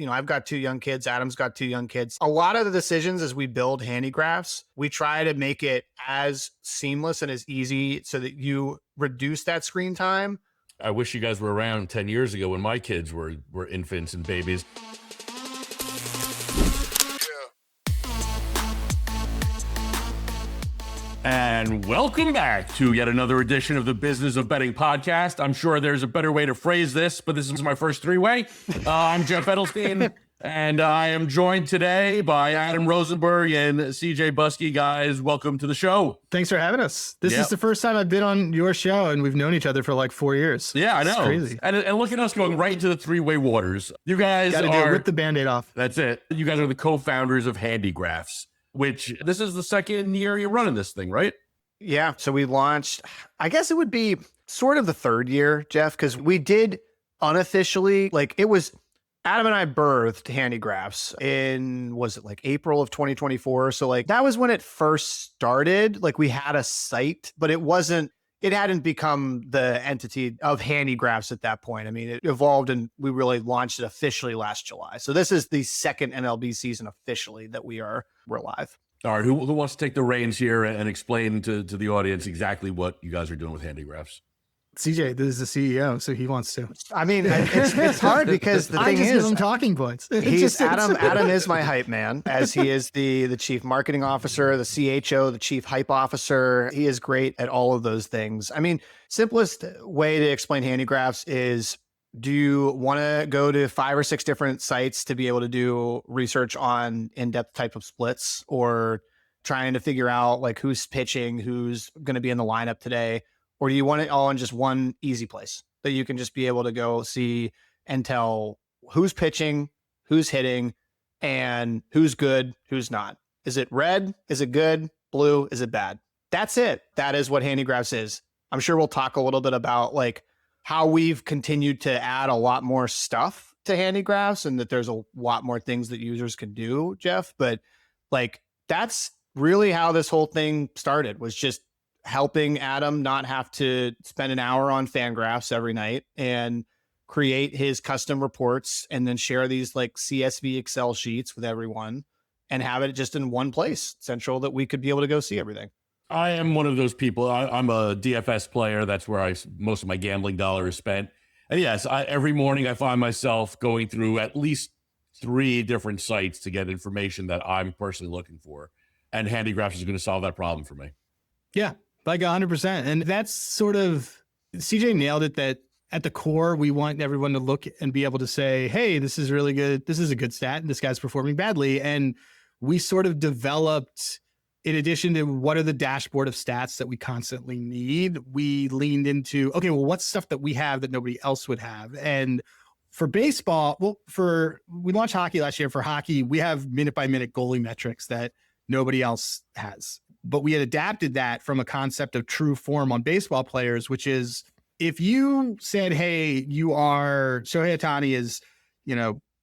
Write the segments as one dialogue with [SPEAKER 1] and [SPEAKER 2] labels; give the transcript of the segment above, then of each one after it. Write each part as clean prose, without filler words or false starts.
[SPEAKER 1] I've got 2 young kids. Adam's got 2 young kids. A lot of the decisions as we build Handigraphs, we try to make it as seamless and as easy so that you reduce that screen time.
[SPEAKER 2] I wish you guys were around 10 years ago when my kids were infants and babies. And welcome back to yet another edition of the Business of Betting podcast. I'm sure there's a better way to phrase this, but this is my first three-way. I'm Jeff Edelstein, and I am joined today by Adam Rosenberg and CJ Buskey. Guys, welcome to the show.
[SPEAKER 3] Thanks for having us. This is the first time I've been on your show, and we've known each other for like 4 years.
[SPEAKER 2] Yeah, I know.
[SPEAKER 3] It's crazy.
[SPEAKER 2] And look at us going right into the three-way waters. You guys
[SPEAKER 3] rip the Band-Aid off.
[SPEAKER 2] That's it. You guys are the co-founders of Handigraphs, which this is the second year you're running this thing, right?
[SPEAKER 1] Yeah. So we launched, I guess it would be sort of the third year, Jeff, because we did unofficially, it was Adam and I birthed Handigraphs in, was it like April of 2024? So that was when it first started. We had a site, but it hadn't become the entity of Handigraphs at that point. I mean, it evolved and we really launched it officially last July. So this is the second MLB season officially that we're live.
[SPEAKER 2] All right. Who wants to take the reins here and explain to the audience exactly what you guys are doing with Handigraphs?
[SPEAKER 3] CJ, this is the CEO, so he wants to.
[SPEAKER 1] I mean, it's hard because the thing is,
[SPEAKER 3] give him talking points.
[SPEAKER 1] Adam is my hype man, as he is the chief marketing officer, the CHO, the chief hype officer. He is great at all of those things. I mean, simplest way to explain Handigraphs is, do you want to go to 5 or 6 different sites to be able to do research on in-depth type of splits, or trying to figure out who's pitching, who's going to be in the lineup today? Or do you want it all in just one easy place that you can just be able to go see and tell who's pitching, who's hitting, and who's good, who's not? Is it red? Is it good? Blue? Is it bad? That's it. That is what Handigraphs is. I'm sure we'll talk a little bit about how we've continued to add a lot more stuff to Handigraphs and that there's a lot more things that users can do, Jeff. But that's really how this whole thing started, was just helping Adam not have to spend an hour on FanGraphs every night and create his custom reports and then share these CSV Excel sheets with everyone and have it just in one place, central, that we could be able to go see everything.
[SPEAKER 2] I am one of those people. I'm a DFS player. That's where most of my gambling dollar is spent. And yes, every morning I find myself going through at least 3 different sites to get information that I'm personally looking for. And Handigraphs is going to solve that problem for me.
[SPEAKER 3] Yeah. 100%. And that's sort of, CJ nailed it, that at the core, we want everyone to look and be able to say, hey, this is really good. This is a good stat. And this guy's performing badly. And we sort of developed, in addition to what are the dashboard of stats that we constantly need, we leaned into, okay, well, what's stuff that we have that nobody else would have? And for baseball, we launched hockey last year. For hockey, we have minute by minute goalie metrics that nobody else has. But we had adapted that from a concept of true form on baseball players, which is, if you said, hey, Shohei Ohtani is,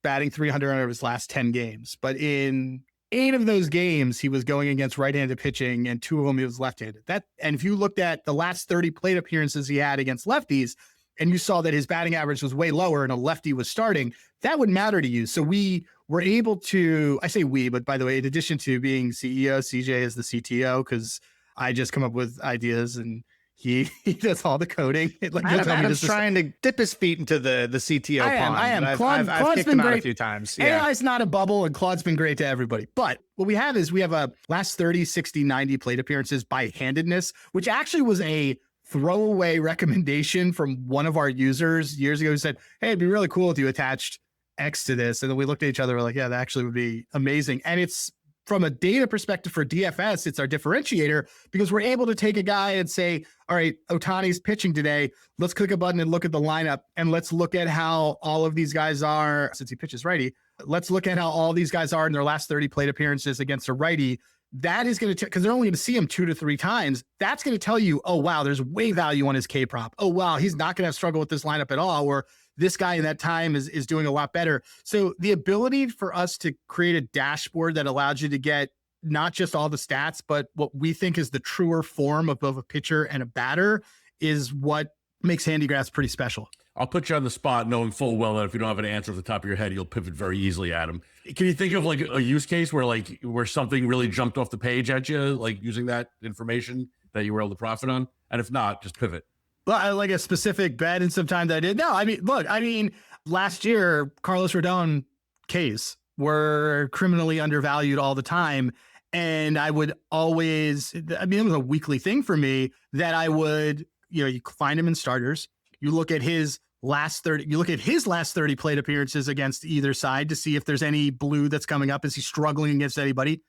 [SPEAKER 3] batting 300 out of his last 10 games, but in 8 of those games, he was going against right-handed pitching, and 2 of them he was left-handed. And if you looked at the last 30 plate appearances he had against lefties, and you saw that his batting average was way lower and a lefty was starting, that would matter to you. So we were able to, I say we, but by the way, in addition to being CEO, CJ is the CTO, because I just come up with ideas and he does all the coding.
[SPEAKER 1] Adam's trying to dip his feet into the CTO pond.
[SPEAKER 3] I am.
[SPEAKER 1] I've kicked him out a few times. Yeah.
[SPEAKER 3] AI's not a bubble, and Claude's been great to everybody. But what we have a last 30, 60, 90 plate appearances by handedness, which actually was a throwaway recommendation from one of our users years ago, who said, hey, it'd be really cool if you attached X to this. And then we looked at each other, we're like, yeah, that actually would be amazing. And it's, from a data perspective for DFS, it's our differentiator, because we're able to take a guy and say, all right, Ohtani's pitching today. Let's click a button and look at the lineup, and let's look at how all of these guys are, since he pitches righty. Let's look at how all these guys are in their last 30 plate appearances against a righty. That is going to, because they're only going to see him 2 to 3 times. That's going to tell you, oh, wow, there's way value on his K prop. Oh, wow, he's not going to have struggle with this lineup at all. Or this guy in that time is doing a lot better. So the ability for us to create a dashboard that allows you to get not just all the stats, but what we think is the truer form of both a pitcher and a batter is what makes Handigraphs pretty special.
[SPEAKER 2] I'll put you on the spot knowing full well that if you don't have an answer off the top of your head, you'll pivot very easily, Adam. Can you think of like a use case where something really jumped off the page at you, like using that information that you were able to profit on? And if not, just pivot.
[SPEAKER 3] Well, like a specific bet and sometimes I did. No, I mean, last year, Carlos Rodon Ks were criminally undervalued all the time. And I would always, it was a weekly thing for me that I would, you find him in starters. You look at his last 30 plate appearances against either side to see if there's any blue that's coming up. Is he struggling against anybody?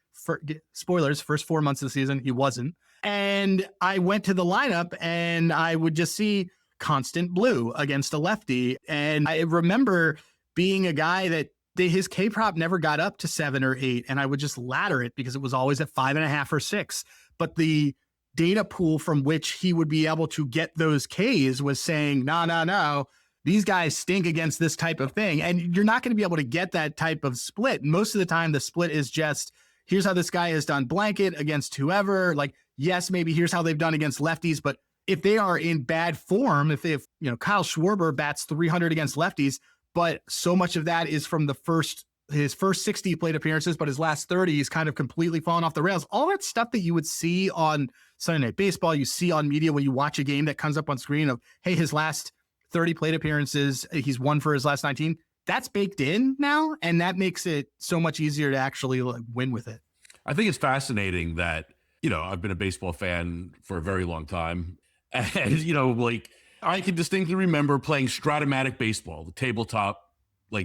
[SPEAKER 3] Spoilers, first 4 months of the season, he wasn't. And I went to the lineup and I would just see constant blue against a lefty. And I remember being a guy that his K prop never got up to 7 or 8. And I would just ladder it because it was always at 5.5 or 6. But the data pool from which he would be able to get those Ks was saying, no, these guys stink against this type of thing. And you're not going to be able to get that type of split. Most of the time, the split is just, here's how this guy has done blanket against whoever. Like, yes, maybe here's how they've done against lefties. But if they are in bad form, if Kyle Schwarber bats 300 against lefties, but so much of that is from his first 60 plate appearances, but his last 30, he's kind of completely fallen off the rails. All that stuff that you would see on Sunday Night Baseball, you see on media when you watch a game that comes up on screen of, hey, his last 30 plate appearances, he's won for his last 19. That's baked in now, and that makes it so much easier to actually win with it.
[SPEAKER 2] I think it's fascinating that, I've been a baseball fan for a very long time. And, I can distinctly remember playing Stratomatic Baseball, the tabletop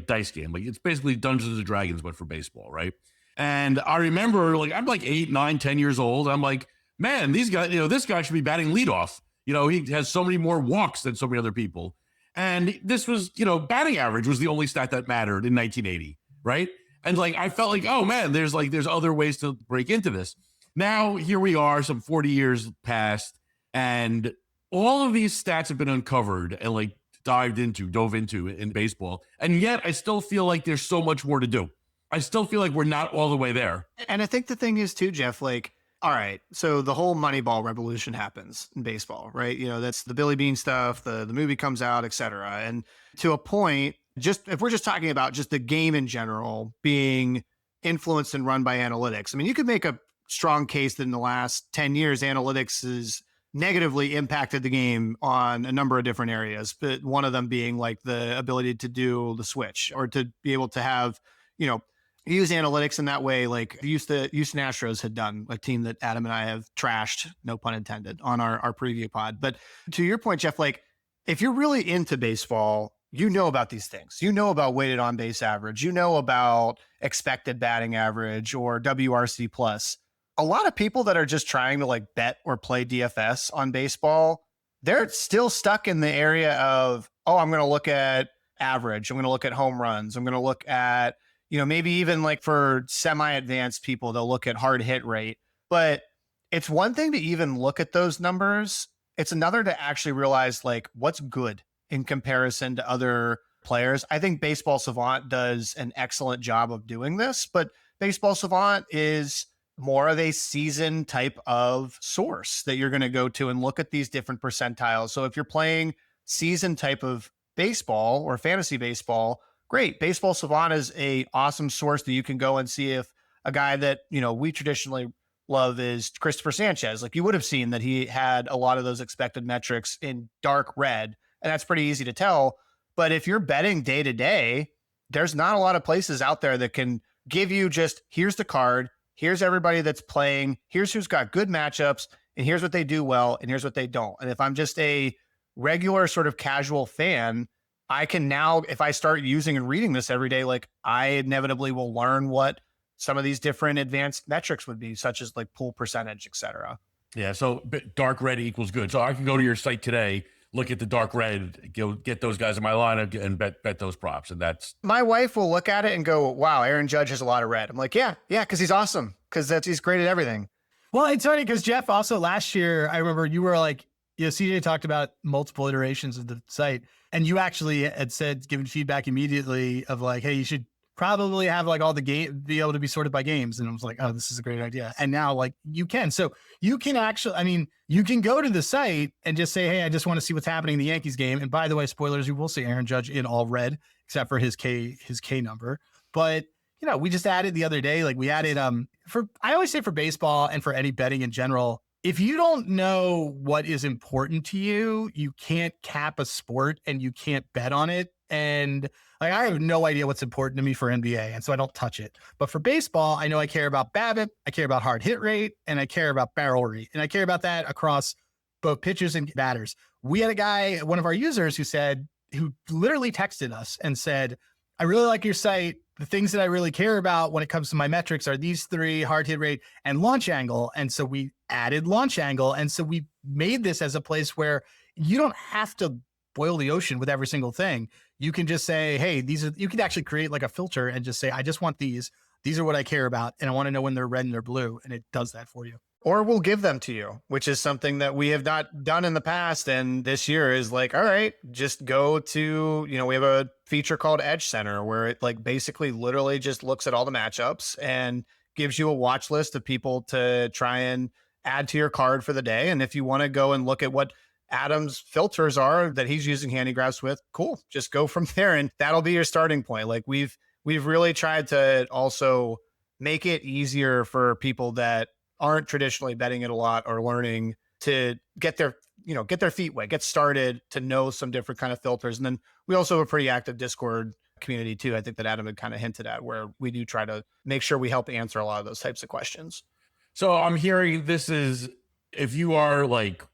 [SPEAKER 2] dice game. It's basically Dungeons and Dragons, but for baseball, right? And I remember I'm 8, 9, 10 years old. I'm like, man, these guys, this guy should be batting leadoff. He has so many more walks than so many other people. And this was, batting average was the only stat that mattered in 1980, right? And I felt like, oh man, there's other ways to break into this. Now here we are, some 40 years past, and all of these stats have been uncovered and dove into in baseball. And yet I still feel like there's so much more to do. I still feel like we're not all the way there.
[SPEAKER 1] And I think the thing is too, Jeff, all right, so the whole Moneyball revolution happens in baseball, right? That's the Billy Bean stuff, the movie comes out, et cetera. And to a point, just if we're just talking about just the game in general being influenced and run by analytics, you could make a strong case that in the last 10 years, analytics has negatively impacted the game on a number of different areas, but one of them being the ability to do the switch or to be able to have, use analytics in that way, like the Houston Astros had done, a team that Adam and I have trashed, no pun intended, on our preview pod. But to your point, Jeff, if you're really into baseball, about these things. About weighted on base average, about expected batting average or WRC plus. A lot of people that are just trying to bet or play DFS on baseball, they're still stuck in the area of, I'm going to look at average. I'm going to look at home runs. I'm going to look at, maybe even for semi-advanced people, they'll look at hard hit rate. But it's one thing to even look at those numbers. It's another to actually realize what's good in comparison to other players. I think Baseball Savant does an excellent job of doing this, but Baseball Savant is more of a season type of source that you're going to go to and look at these different percentiles. So if you're playing season type of baseball or fantasy baseball, great. Baseball Savant is a awesome source that you can go and see if a guy that, we traditionally love is Christopher Sanchez. You would have seen that he had a lot of those expected metrics in dark red, and that's pretty easy to tell. But if you're betting day to day, there's not a lot of places out there that can give you just, here's the card, here's everybody that's playing, here's who's got good matchups, and here's what they do well, and here's what they don't. And if I'm just a regular sort of casual fan, I can now, if I start using and reading this every day, I inevitably will learn what some of these different advanced metrics would be, such as pull percentage, et cetera.
[SPEAKER 2] Yeah, so dark red equals good. So I can go to your site today, look at the dark red, get those guys in my lineup and bet those props. And that's...
[SPEAKER 1] My wife will look at it and go, wow, Aaron Judge has a lot of red. I'm like, yeah, because he's awesome. Because he's great at everything.
[SPEAKER 3] Well, it's funny because Jeff, also last year, I remember you were CJ talked about multiple iterations of the site, and you actually had said, given feedback immediately of hey, you should probably have like all the be able to be sorted by games. And I was like, oh, this is a great idea. And now like you can. So you can actually, I mean, you can go to the site and just say, hey, I just want to see what's happening in the Yankees game. And by the way, spoilers, you will see Aaron Judge in all red, except for his K number. But you know, we just added the other day, like we added I always say for baseball and for any betting in general, if you don't know what is important to you, you can't cap a sport and you can't bet on it. And like I have no idea what's important to me for NBA, and so I don't touch it. But for baseball, I know I care about BABIP, I care about hard hit rate, and I care about barrel rate, and I care about that across both pitchers and batters. We had a guy, one of our users, who literally texted us and said, I really like your site. The things that I really care about when it comes to my metrics are these three: hard hit rate and launch angle. And so we added launch angle. And so we made this as a place where you don't have to boil the ocean with every single thing. You can just say, hey, you can actually create like a filter and just say, I just want these. These are what I care about. And I want to know when they're red and they're blue. And it does that for you.
[SPEAKER 1] Or we'll give them to you, which is something that we have not done in the past. And this year is like, all right, just go to, we have a feature called Edge Center where it like basically literally just looks at all the matchups and gives you a watch list of people to try and add to your card for the day. And if you want to go and look at what Adam's filters are that he's using Handigraphs with, cool, just go from there. And that'll be your starting point. Like we've really tried to also make it easier for people that aren't traditionally betting it a lot or learning to get their feet wet, get started, to know some different kind of filters. And then we also have a pretty active Discord community too. I think that Adam had kind of hinted at, where we do try to make sure we help answer a lot of those types of questions.
[SPEAKER 2] So I'm hearing this is, if you are like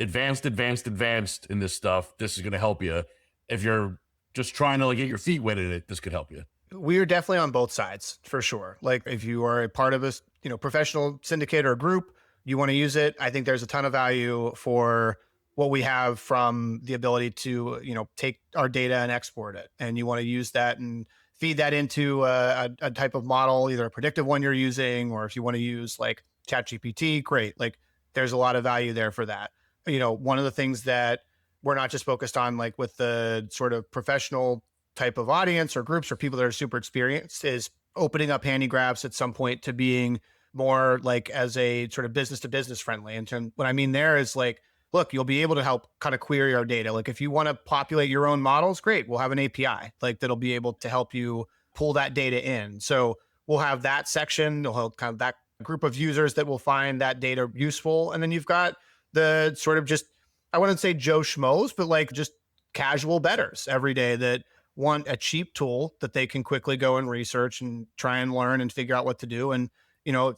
[SPEAKER 2] advanced in this stuff, this is going to help you. If you're just trying to like get your feet wet in it, this could help you.
[SPEAKER 1] We are definitely on both sides for sure. Like if you are a part of a professional syndicate or group, you want to use it. I think there's a ton of value for what we have from the ability to, take our data and export it. And you want to use that and feed that into a type of model, either a predictive one you're using, or if you want to use like ChatGPT, great. Like there's a lot of value there for that. One of the things that we're not just focused on, like with the sort of professional type of audience or groups or people that are super experienced, is opening up Handigraphs at some point to being more like as a sort of business to business friendly. And what I mean there is like, look, you'll be able to help kind of query our data. Like if you want to populate your own models, great. We'll have an API like that'll be able to help you pull that data in. So we'll have that section. We'll have kind of that group of users that will find that data useful. And then you've got the sort of just, I wouldn't say Joe Schmoes, but like just casual bettors every day that want a cheap tool that they can quickly go and research and try and learn and figure out what to do. And,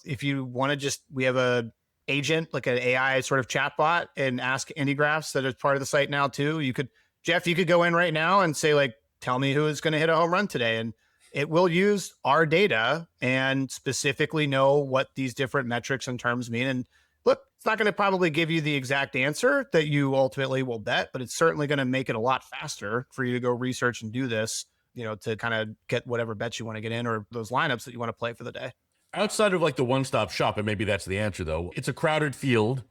[SPEAKER 1] if you want to we have a agent, like an AI sort of chatbot, and ask Handigraphs that is part of the site now too. Jeff, you could go in right now and say like, tell me who is going to hit a home run today. And it will use our data and specifically know what these different metrics and terms mean. And look, it's not going to probably give you the exact answer that you ultimately will bet, but it's certainly going to make it a lot faster for you to go research and do this, to kind of get whatever bets you want to get in or those lineups that you want to play for the day.
[SPEAKER 2] Outside of like the one-stop shop, and maybe that's the answer though, it's a crowded field,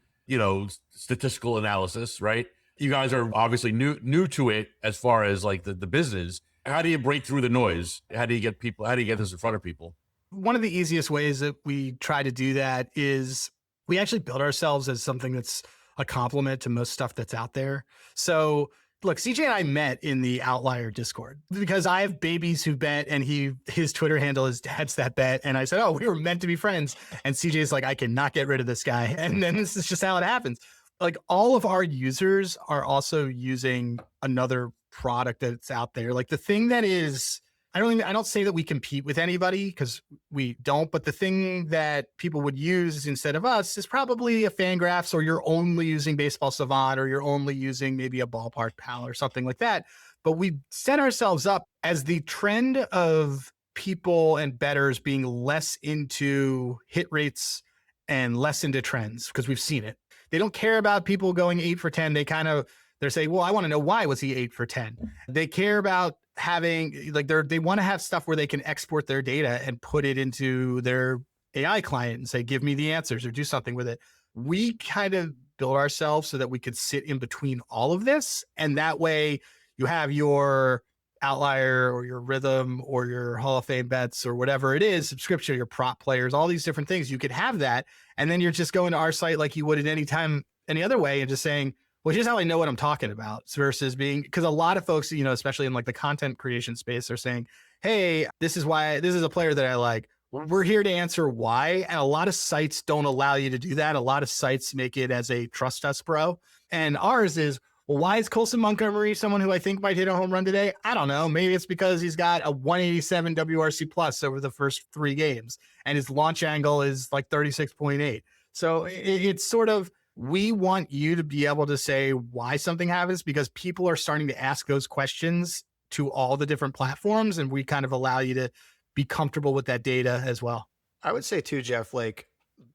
[SPEAKER 2] statistical analysis, right? You guys are obviously new to it as far as like the business. How do you break through the noise? How do you get this in front of people?
[SPEAKER 3] One of the easiest ways that we try to do that is we actually build ourselves as something that's a complement to most stuff that's out there. So look, CJ and I met in the Outlier Discord because I have babies who bet, and his Twitter handle is That's That Bet. And I said, oh, we were meant to be friends. And CJ's like, I cannot get rid of this guy. And then this is just how it happens. Like all of our users are also using another product that's out there. Like the thing that is, I don't say that we compete with anybody because we don't, but the thing that people would use instead of us is probably a FanGraphs, or you're only using Baseball Savant, or you're only using maybe a Ballpark Pal or something like that. But we set ourselves up as the trend of people and bettors being less into hit rates and less into trends, because we've seen it. They don't care about people going 8 for 10. They're saying, well, I want to know why was he 8 for 10? They care about having they want to have stuff where they can export their data and put it into their AI client and say, give me the answers or do something with it. We kind of build ourselves so that we could sit in between all of this. And that way you have your outlier or your rhythm or your Hall of Fame bets or whatever it is, subscription, your prop players, all these different things, you could have that. And then you're just going to our site like you would at any time, any other way, and just saying, well, here's how I know what I'm talking about, versus being, because a lot of folks, especially in like the content creation space, are saying, hey, this is a player that I like. We're here to answer why. And a lot of sites don't allow you to do that. A lot of sites make it as a trust us, bro. And ours is, well, why is Colson Montgomery someone who I think might hit a home run today? I don't know. Maybe it's because he's got a 187 WRC plus over the first 3 games and his launch angle is like 36.8. So it's sort of, we want you to be able to say why something happens, because people are starting to ask those questions to all the different platforms. And we kind of allow you to be comfortable with that data as well.
[SPEAKER 1] I would say too, Jeff, like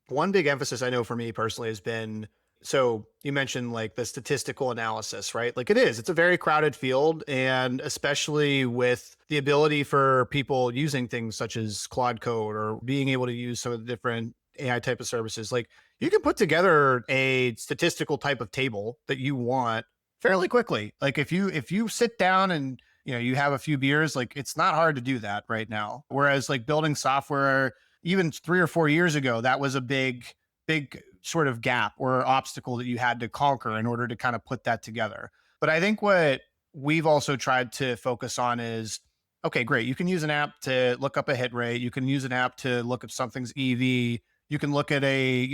[SPEAKER 1] one big emphasis I know for me personally has been, so you mentioned like the statistical analysis, right? Like it's a very crowded field. And especially with the ability for people using things such as Claude Code or being able to use some of the different AI type of services, like you can put together a statistical type of table that you want fairly quickly. Like if you sit down and you have a few beers, like it's not hard to do that right now. Whereas like building software, even 3 or 4 years ago, that was a big sort of gap or obstacle that you had to conquer in order to kind of put that together. But I think what we've also tried to focus on is, okay, great. You can use an app to look up a hit rate. You can use an app to look at something's EV. You can look at a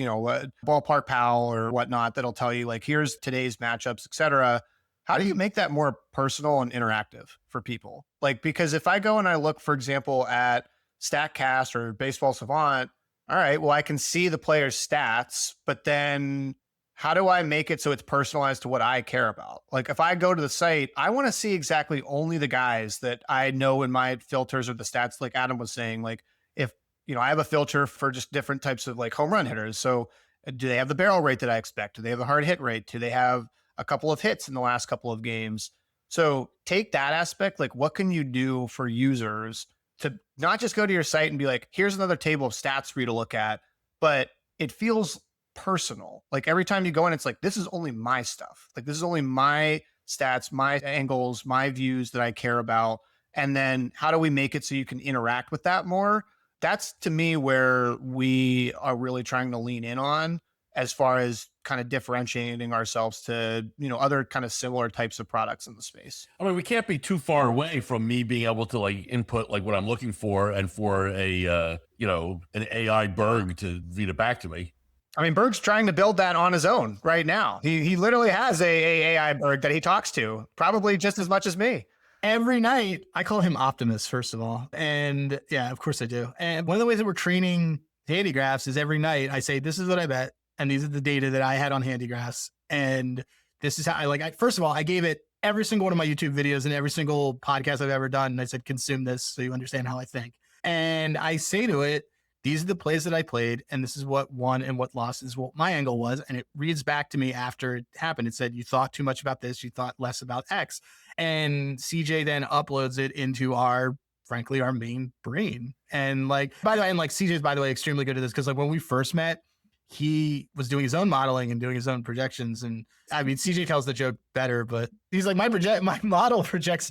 [SPEAKER 1] ballpark pal or whatnot that'll tell you like, here's today's matchups, et cetera. How do you make that more personal and interactive for people? Like, because if I go and I look, for example, at StatCast or Baseball Savant, all right, well, I can see the player's stats, but then how do I make it so it's personalized to what I care about? Like if I go to the site, I want to see exactly only the guys that I know in my filters or the stats, like Adam was saying, like if, I have a filter for just different types of like home run hitters. So do they have the barrel rate that I expect? Do they have the hard hit rate? Do they have a couple of hits in the last couple of games? So take that aspect, like what can you do for users to not just go to your site and be like, here's another table of stats for you to look at, but it feels personal. Like every time you go in, it's like, this is only my stuff. Like this is only my stats, my angles, my views that I care about. And then how do we make it so you can interact with that more? That's to me where we are really trying to lean in on, as far as kind of differentiating ourselves to, other kind of similar types of products in the space.
[SPEAKER 2] I mean, we can't be too far away from me being able to like input like what I'm looking for and for a, an AI Berg to read it back to me.
[SPEAKER 1] I mean, Berg's trying to build that on his own right now. He literally has a AI Berg that he talks to, probably just as much as me.
[SPEAKER 3] Every night, I call him Optimus, first of all. And yeah, of course I do. And one of the ways that we're training Handigraphs is every night I say, this is what I bet. And these are the data that I had on Handigraphs. And this is how first of all, I gave it every single one of my YouTube videos and every single podcast I've ever done. And I said, consume this so you understand how I think. And I say to it, these are the plays that I played. And this is what won and what lost, is what my angle was. And it reads back to me after it happened. It said, you thought too much about this. You thought less about X. And CJ then uploads it into our main brain. And CJ's, by the way, extremely good at this. Cause like when we first met, he was doing his own modeling and doing his own projections. And I mean, CJ tells the joke better, but he's like, my model projects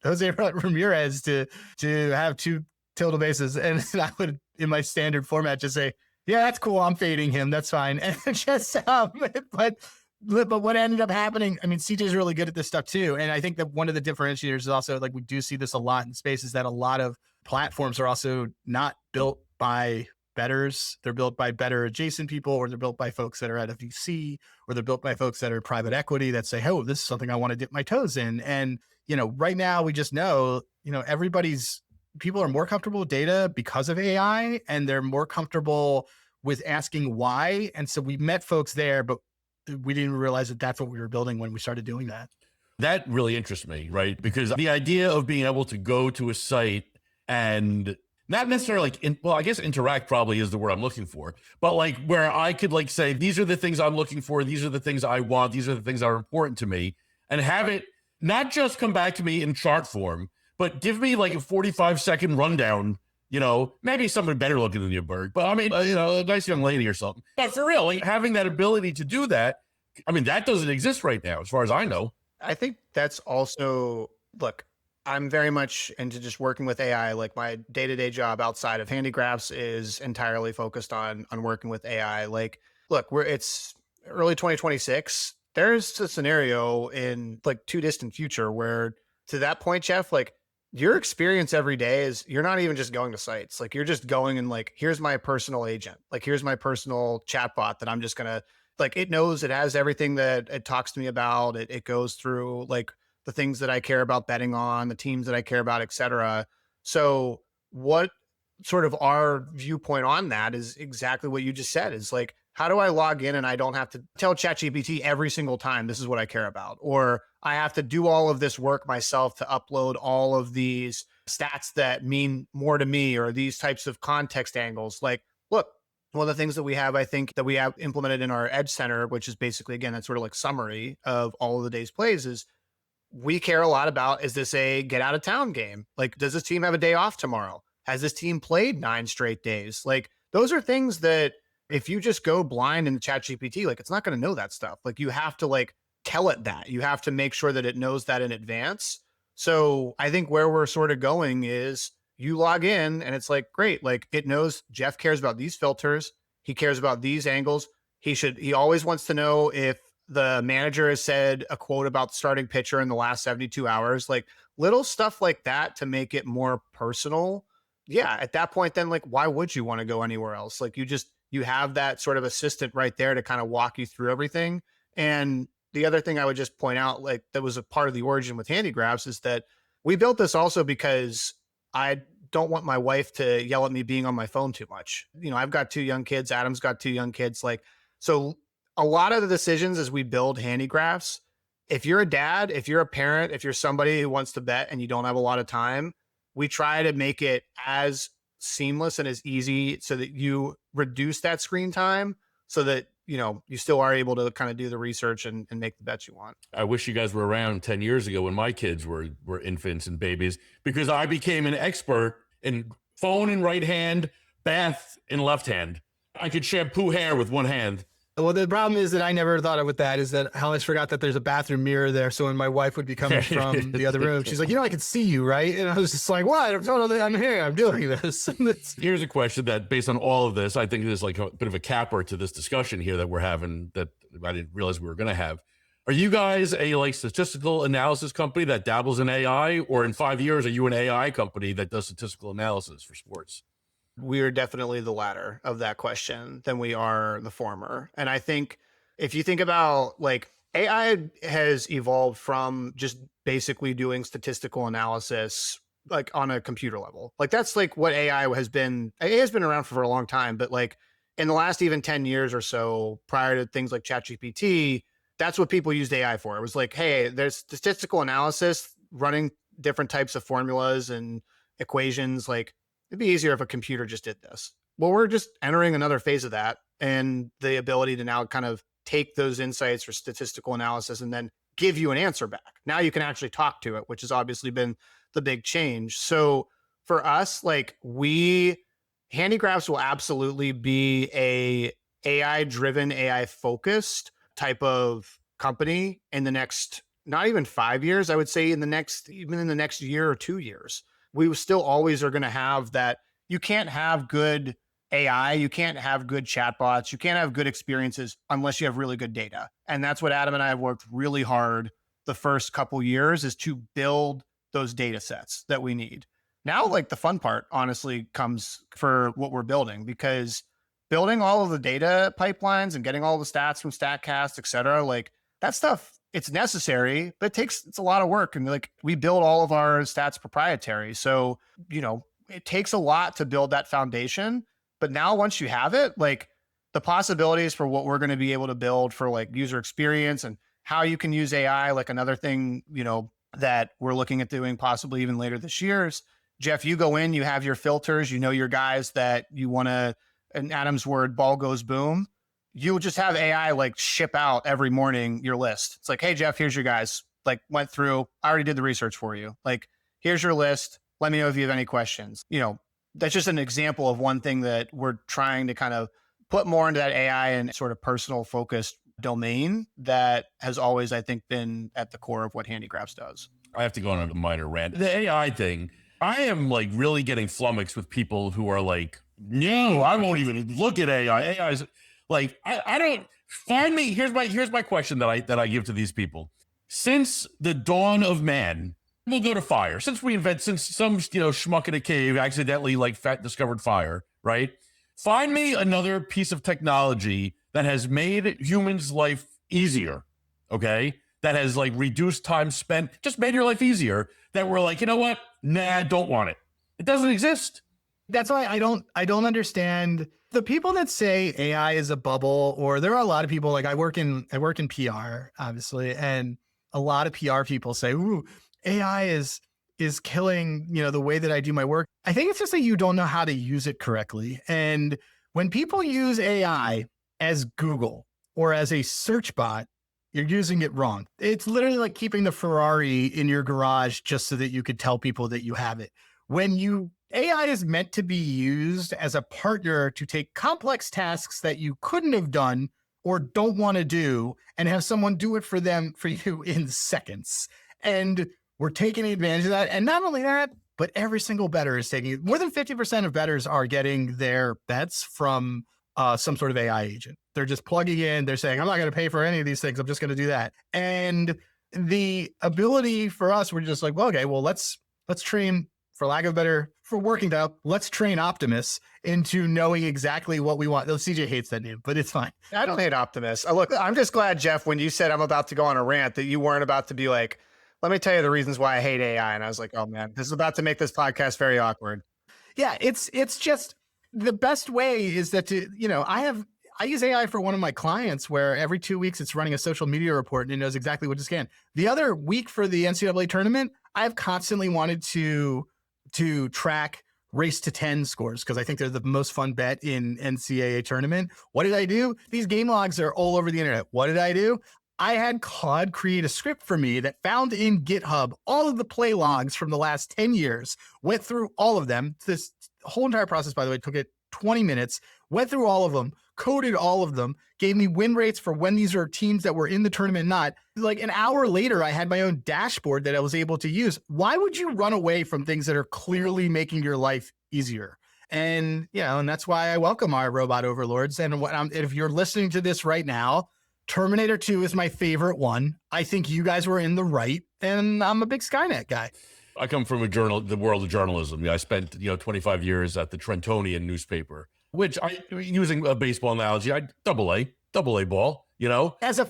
[SPEAKER 3] Jose Ramirez to have 2 tilde bases. And I would, in my standard format, just say, yeah, that's cool. I'm fading him. That's fine. And just, but what ended up happening, I mean, CJ's really good at this stuff too. And I think that one of the differentiators is also, like, we do see this a lot in spaces, that a lot of platforms are also not built by bettors. They're built by better adjacent people, or they're built by folks that are at a VC, or they're built by folks that are private equity that say, oh, this is something I want to dip my toes in. And, right now we just know, people are more comfortable with data because of AI, and they're more comfortable with asking why. And so we met folks there, but we didn't realize that that's what we were building when we started doing that.
[SPEAKER 2] That really interests me, right? Because the idea of being able to go to a site and not necessarily I guess interact probably is the word I'm looking for, but like where I could like say, these are the things I'm looking for. These are the things I want. These are the things that are important to me, and have it not just come back to me in chart form, but give me like a 45-second rundown. Maybe somebody better looking than you, Berg, but I mean, a nice young lady or something. But for real, like having that ability to do that, I mean, that doesn't exist right now, as far as I know.
[SPEAKER 1] I think that's also, look, I'm very much into just working with AI. Like my day-to-day job outside of Handigraphs is entirely focused on working with AI. Like, look, it's early 2026. There's a scenario in like too distant future where to that point, Jeff, like your experience every day is you're not even just going to sites. Like you're just going and like, here's my personal agent. Like here's my personal chatbot that I'm just gonna like it knows it has everything that it talks to me about. It goes through like the things that I care about betting on, the teams that I care about, et cetera. So what sort of our viewpoint on that is exactly what you just said is like, how do I log in and I don't have to tell ChatGPT every single time this is what I care about? Or I have to do all of this work myself to upload all of these stats that mean more to me or these types of context angles. Like, look, one of the things that we have, I think, that we have implemented in our Edge Center, which is basically, again, that sort of like summary of all of the day's plays is we care a lot about, is this a get out of town game? Like, does this team have a day off tomorrow? Has this team played 9 straight days? Like, those are things that if you just go blind in the chat GPT, like it's not going to know that stuff. Like you have to like tell it that. You have to make sure that it knows that in advance. So I think where we're sort of going is you log in and it's like, great. Like it knows Jeff cares about these filters. He cares about these angles. He always wants to know if the manager has said a quote about the starting pitcher in the last 72 hours, like little stuff like that to make it more personal. Yeah. At that point, then like, why would you want to go anywhere else? Like you have that sort of assistant right there to kind of walk you through everything. And the other thing I would just point out, like that was a part of the origin with Handigraphs is that we built this also because I don't want my wife to yell at me being on my phone too much. You know, I've got 2 young kids. Adam's got 2 young kids. Like, so a lot of the decisions as we build Handigraphs, if you're a dad, if you're a parent, if you're somebody who wants to bet and you don't have a lot of time, we try to make it as seamless and as easy so that you reduce that screen time so that, you know, you still are able to kind of do the research and make the bets you want.
[SPEAKER 2] I wish you guys were around 10 years ago when my kids were infants and babies, because I became an expert in phone in right hand, bath in left hand. I could shampoo hair with one hand.
[SPEAKER 3] Well, the problem is that I never thought of with that is that I always forgot that there's a bathroom mirror there. So when my wife would be coming from the other room, she's like, you know, I can see you, right? And I was just like, what? I'm here. I'm doing this.
[SPEAKER 2] Here's a question that, based on all of this, I think there's like a bit of a capper to this discussion here that we're having that I didn't realize we were going to have. Are you guys a like statistical analysis company that dabbles in AI, or in 5 years, are you an AI company that does statistical analysis for sports?
[SPEAKER 1] We are definitely the latter of that question than we are the former. And I think if you think about like AI has evolved from just basically doing statistical analysis like on a computer level. Like that's like what AI has been. AI has been around for a long time, but like in the last even 10 years or so, prior to things like ChatGPT, that's what people used AI for. It was like, hey, there's statistical analysis running different types of formulas and equations. Like it'd be easier if a computer just did this. Well, we're just entering another phase of that and the ability to now kind of take those insights for statistical analysis and then give you an answer back. Now you can actually talk to it, which has obviously been the big change. So for us, like Handigraphs will absolutely be a AI driven, AI focused type of company in the next, not even 5 years, I would say even in the next year or 2 years. We still always are going to have that. You can't have good AI, you can't have good chatbots, you can't have good experiences unless you have really good data. And that's what Adam and I have worked really hard the first couple years is to build those data sets that we need. Now, like the fun part, honestly, comes for what we're building, because building all of the data pipelines and getting all the stats from StatCast, et cetera, like that stuff, it's necessary, but it's a lot of work. And like we build all of our stats proprietary. So, you know, it takes a lot to build that foundation. But now once you have it, like the possibilities for what we're going to be able to build for like user experience and how you can use AI, like another thing, you know, that we're looking at doing possibly even later this year is, Jeff, you go in, you have your filters, you know, your guys that you want to, in Adam's word, ball goes boom. You'll just have AI like ship out every morning your list. It's like, hey, Jeff, here's your guys. Like went through, I already did the research for you. Like, here's your list. Let me know if you have any questions. You know, that's just an example of one thing that we're trying to kind of put more into that AI and sort of personal focused domain that has always, I think, been at the core of what Handigraphs does.
[SPEAKER 2] I have to go on a minor rant. The AI thing, I am like really getting flummoxed with people who are like, no, I won't even look at AI. AI is like, I don't find me. Here's my question that I give to these people. Since the dawn of man, we'll go to fire. Since some schmuck in a cave accidentally discovered fire, right? Find me another piece of technology that has made humans' life easier, okay? That has like reduced time spent, just made your life easier. That we're like, you know what? Nah, don't want it. It doesn't exist.
[SPEAKER 3] That's why I don't understand the people that say AI is a bubble, or there are a lot of people like I work in PR, obviously, and a lot of PR people say, ooh, AI is killing, the way that I do my work. I think it's just that you don't know how to use it correctly. And when people use AI as Google or as a search bot, you're using it wrong. It's literally like keeping the Ferrari in your garage just so that you could tell people that you have it. AI is meant to be used as a partner to take complex tasks that you couldn't have done or don't want to do and have someone do it for you in seconds. And we're taking advantage of that. And not only that, but every single bettor is taking it. More than 50% of bettors are getting their bets from some sort of AI agent. They're just plugging in. They're saying, I'm not going to pay for any of these things. I'm just going to do that. And the ability for us, we're just like, well, okay, well, let's train, for lack of a better, for working out, let's train Optimus into knowing exactly what we want. Though CJ hates that name, but it's fine.
[SPEAKER 1] I don't hate Optimus. Look, I'm just glad, Jeff, when you said I'm about to go on a rant, that you weren't about to be like, let me tell you the reasons why I hate AI. And I was like, oh man, this is about to make this podcast very awkward. Yeah, it's just the best way is that I use AI for one of my clients where every 2 weeks it's running a social media report and it knows exactly what to scan. The other week for the NCAA tournament, I've constantly wanted to track race to 10 scores because I think they're the most fun bet in NCAA tournament. What did I do? These game logs are all over the internet. What did I do? I had Claude create a script for me that found in GitHub all of the play logs from the last 10 years, went through all of them. This whole entire process, by the way, took it 20 minutes, went through all of them, coded all of them, gave me win rates for when these are teams that were in the tournament, not. Like an hour later, I had my own dashboard that I was able to use. Why would you run away from things that are clearly making your life easier? And, and that's why I welcome our robot overlords. And if you're listening to this right now, Terminator 2 is my favorite one. I think you guys were in the right, and I'm a big Skynet guy.
[SPEAKER 2] I come from the world of journalism. I spent 25 years at the Trentonian newspaper, which using a baseball analogy, double A ball.
[SPEAKER 3] As a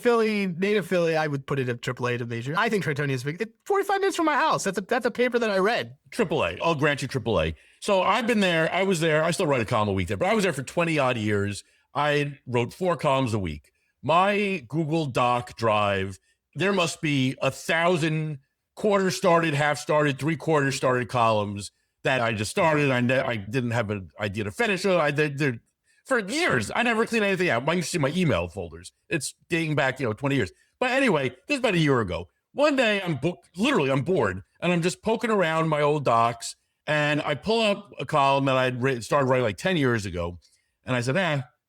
[SPEAKER 3] native Philly, I would put it at AAA to major. I think Trentonian is big. 45 minutes from my house. That's a paper that I read.
[SPEAKER 2] AAA. I'll grant you AAA. So I've been there. I was there. I still write a column a week there, but I was there for 20 odd years. I wrote 4 columns a week. My Google Doc drive, there must be 1,000 quarter started, half started, 3/4 started columns that I just started. I didn't have an idea to finish it. For years, I never cleaned anything out. I used to see my email folders. It's dating back, 20 years. But anyway, this is about a year ago. One day I'm bored and I'm just poking around my old docs and I pull up a column that I'd started writing like 10 years ago. And I said,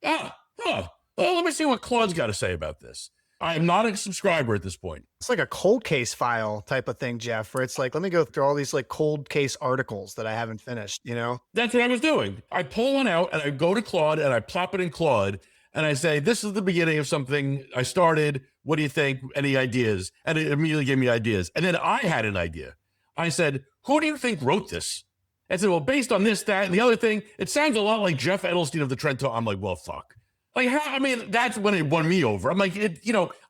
[SPEAKER 2] well, let me see what Claude's got to say about this. I am not a subscriber at this point.
[SPEAKER 1] It's like a cold case file type of thing, Jeff, where it's like, let me go through all these like cold case articles that I haven't finished,
[SPEAKER 2] That's what I was doing. I pull one out and I go to Claude and I plop it in Claude and I say, this is the beginning of something I started. What do you think? Any ideas? And it immediately gave me ideas. And then I had an idea. I said, who do you think wrote this? And said, well, based on this, that, and the other thing, it sounds a lot like Jeff Edelstein of the Trento. I'm like, well, fuck. Like, that's when it won me over. I'm like,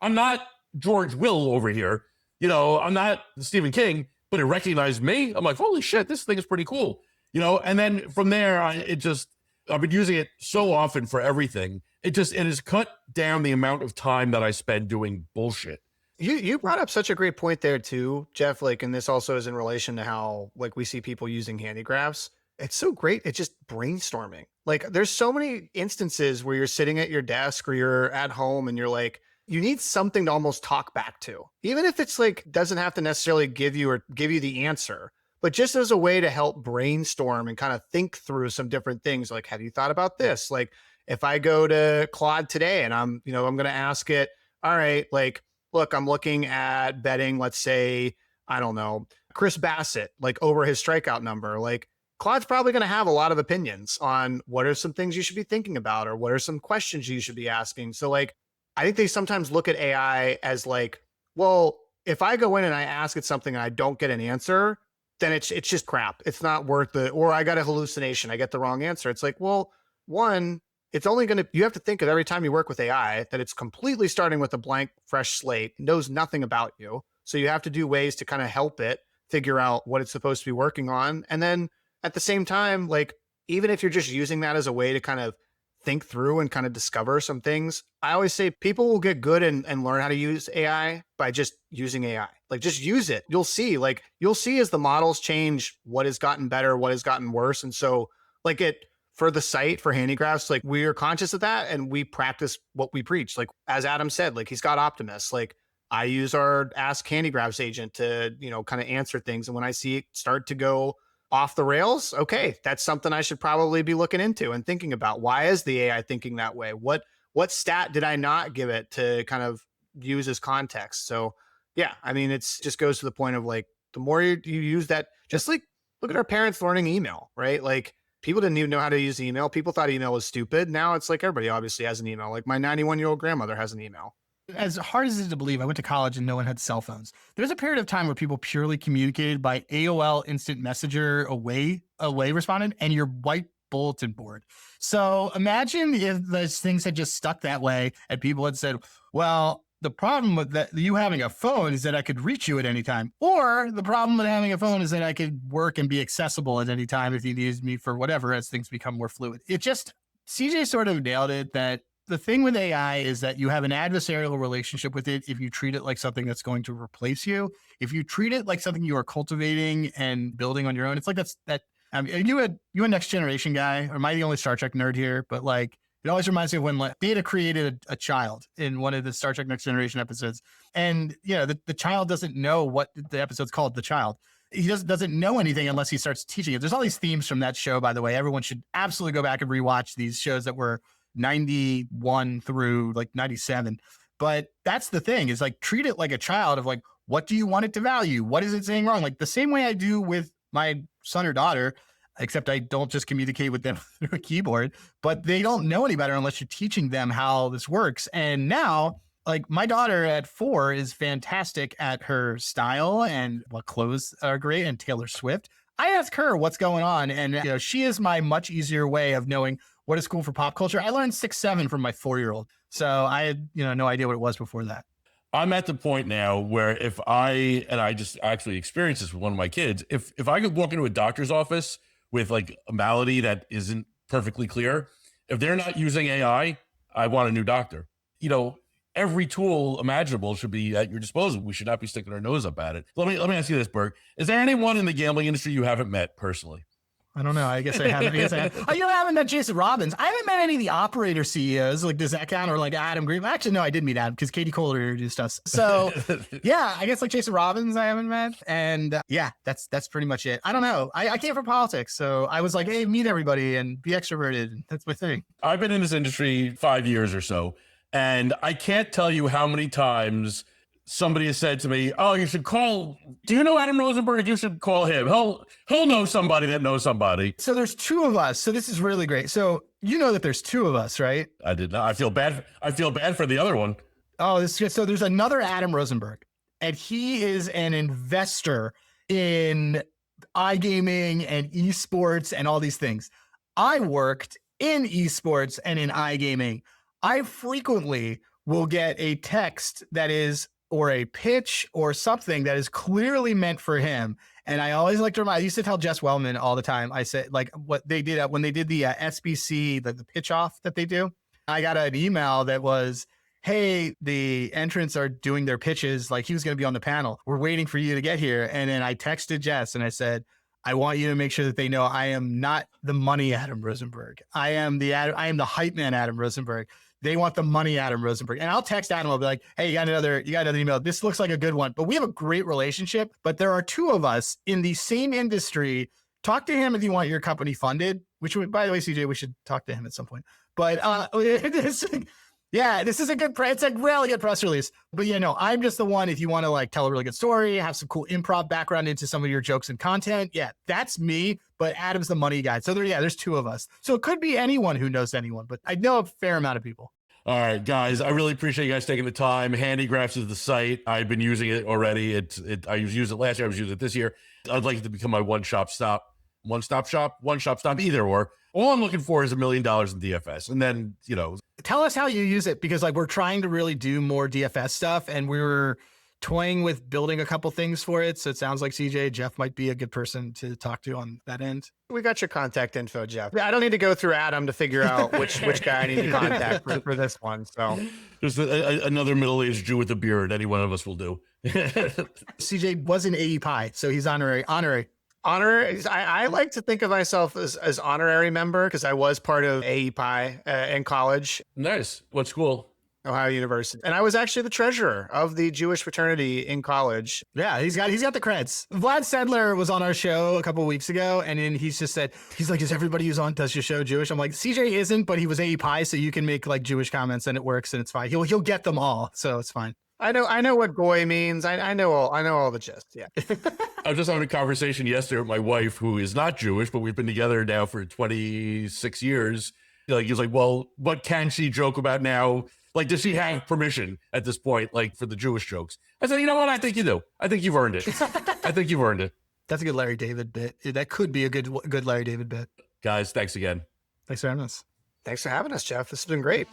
[SPEAKER 2] I'm not George Will over here. I'm not Stephen King, but it recognized me. I'm like, holy shit, this thing is pretty cool. And then from there, I've been using it so often for everything. It has cut down the amount of time that I spend doing bullshit.
[SPEAKER 1] You brought up such a great point there too, Jeff, and this also is in relation to how we see people using Handigraphs. It's so great. It's just brainstorming. There's so many instances where you're sitting at your desk or you're at home and you're like, you need something to almost talk back to, even if it's doesn't have to necessarily give you the answer, but just as a way to help brainstorm and kind of think through some different things. Like, have you thought about this? If I go to Claude today and I'm going to ask it, all right, look, I'm looking at betting, let's say, I don't know, Chris Bassett, like over his strikeout number, like Claude's probably going to have a lot of opinions on what are some things you should be thinking about or what are some questions you should be asking. So like, I think they sometimes look at AI as like, well, if I go in and I ask it something and I don't get an answer, then it's just crap. It's not worth it. Or I got a hallucination. I get the wrong answer. It's like, well, one, it's only going to, you have to think of every time you work with AI that it's completely starting with a blank, fresh slate, knows nothing about you. So you have to do ways to kind of help it figure out what it's supposed to be working on. And then at the same time, like, even if you're just using that as a way to kind of think through and kind of discover some things, I always say people will get good and learn how to use AI by just using AI. Like, just use it. You'll see as the models change what has gotten better, what has gotten worse. And so like for the site, for Handigraphs, like we are conscious of that and we practice what we preach. Like as Adam said, like he's got Optimus, like I use our Ask Handigraphs agent to, kind of answer things. And when I see it start to go off the rails, okay, that's something I should probably be looking into and thinking about. Why is the AI thinking that way? What stat did I not give it to kind of use as context? So yeah, I mean, it's just goes to the point of like, the more you use that, just like look at our parents learning email, right? Like people didn't even know how to use email. People thought email was stupid. Now it's like everybody obviously has an email. Like my 91-year-old grandmother has an email.
[SPEAKER 4] As hard as it is to believe, I went to college and no one had cell phones. There's a period of time where people purely communicated by AOL Instant Messenger away responded and your white bulletin board. So imagine if those things had just stuck that way and people had said, well, the problem with that you having a phone is that I could reach you at any time. Or the problem with having a phone is that I could work and be accessible at any time if you needed me for whatever, as things become more fluid. CJ sort of nailed it, that the thing with AI is that you have an adversarial relationship with it if you treat it like something that's going to replace you. If you treat it like something you are cultivating and building on your own, it's like you a Next Generation guy, or am I the only Star Trek nerd here? But like, it always reminds me of when like Data created a child in one of the Star Trek Next Generation episodes. And, the child doesn't know what the episode's called, The Child. He doesn't know anything unless he starts teaching it. There's all these themes from that show, by the way. Everyone should absolutely go back and rewatch these shows that were 91 through like 97. But that's the thing, is like, treat it like a child of like, what do you want it to value? What is it saying wrong? Like the same way I do with my son or daughter, except I don't just communicate with them through a keyboard, but they don't know any better unless you're teaching them how this works. And now, like my daughter at 4 is fantastic at her style and what clothes are great, and Taylor Swift. I ask her what's going on, and she is my much easier way of knowing what is cool for pop culture. I learned 6'7" from my 4-year-old, so I had no idea what it was before that.
[SPEAKER 2] I'm at the point now where I just actually experienced this with one of my kids. If I could walk into a doctor's office with like a malady that isn't perfectly clear, if they're not using AI, I want a new doctor. Every tool imaginable should be at your disposal. We should not be sticking our nose up at it. Let me ask you this, Berg. Is there anyone in the gambling industry you haven't met personally?
[SPEAKER 4] I don't know. I guess I haven't. I haven't met Jason Robbins. I haven't met any of the operator CEOs. Like, does that count? Or like Adam Green? Actually, no, I did meet Adam because Katie Kohler introduced us. So yeah, I guess like Jason Robbins I haven't met. And yeah, that's pretty much it. I don't know. I came from politics. So I was like, hey, meet everybody and be extroverted. That's my thing.
[SPEAKER 2] I've been in this industry 5 years or so, and I can't tell you how many times somebody has said to me, oh, you should call, do you know Adam Rosenberg? You should call him. He'll know somebody that knows somebody.
[SPEAKER 4] So there's 2 of us. So this is really great. So you know that there's 2 of us, right?
[SPEAKER 2] I did not. I feel bad for the other one.
[SPEAKER 4] Oh, this is good. So there's another Adam Rosenberg, and he is an investor in iGaming and esports and all these things. I worked in esports and in iGaming. I frequently will get a text that is, or a pitch or something that is clearly meant for him. And I always like to remind, I used to tell Jess Wellman all the time, I said, like what they did when they did the SBC, the pitch off that they do, I got an email that was, hey, the entrants are doing their pitches. Like he was going to be on the panel. We're waiting for you to get here. And then I texted Jess and I said, I want you to make sure that they know I am not the money Adam Rosenberg. I am the hype man Adam Rosenberg. They want the money Adam Rosenberg. And I'll text Adam. I'll be like, hey, you got another email. This looks like a good one. But we have a great relationship. But there are 2 of us in the same industry. Talk to him if you want your company funded, which, by the way, CJ, we should talk to him at some point. But Yeah, this is it's a really good press release. But I'm just the one, if you want to like tell a really good story, have some cool improv background into some of your jokes and content. Yeah, that's me. But Adam's the money guy. So there's two of us. So it could be anyone who knows anyone, but I know a fair amount of people.
[SPEAKER 2] All right, guys, I really appreciate you guys taking the time. Handigraphs is the site. I've been using it already. I used it last year. I was using it this year. I'd like it to become my one-stop shop, either or. All I'm looking for is $1 million in DFS. And then,
[SPEAKER 4] Tell us how you use it, because like we're trying to really do more DFS stuff, and we were toying with building a couple things for it. So it sounds like Jeff might be a good person to talk to on that end.
[SPEAKER 1] We got your contact info, Jeff. I don't need to go through Adam to figure out which guy I need to contact for this one. So
[SPEAKER 2] just another middle-aged Jew with a beard. Any one of us will do.
[SPEAKER 4] CJ was in AE Pi, so he's honorary.
[SPEAKER 1] I like to think of myself as honorary member, because I was part of AE Pi in college.
[SPEAKER 2] Nice. What school?
[SPEAKER 1] Ohio University. And I was actually the treasurer of the Jewish fraternity in college.
[SPEAKER 4] Yeah, he's got the creds. Vlad Sedler was on our show a couple of weeks ago, and then he's just said, he's like, is everybody who's on does your show Jewish? I'm like, CJ isn't, but he was AE Pi, so you can make like Jewish comments and it works and it's fine. He'll get them all, so it's fine.
[SPEAKER 1] I know what goy means. I know all the gist. Yeah.
[SPEAKER 2] I was just having a conversation yesterday with my wife, who is not Jewish, but we've been together now for 26 years. Like, he's like, well, what can she joke about now? Like, does she have permission at this point, like, for the Jewish jokes? I said, you know what? I think you do. I think you've earned it.
[SPEAKER 4] That's a good Larry David bit. That could be a good Larry David bit.
[SPEAKER 2] Guys, thanks again.
[SPEAKER 4] Thanks for having us.
[SPEAKER 1] Thanks for having us, Jeff. This has been great.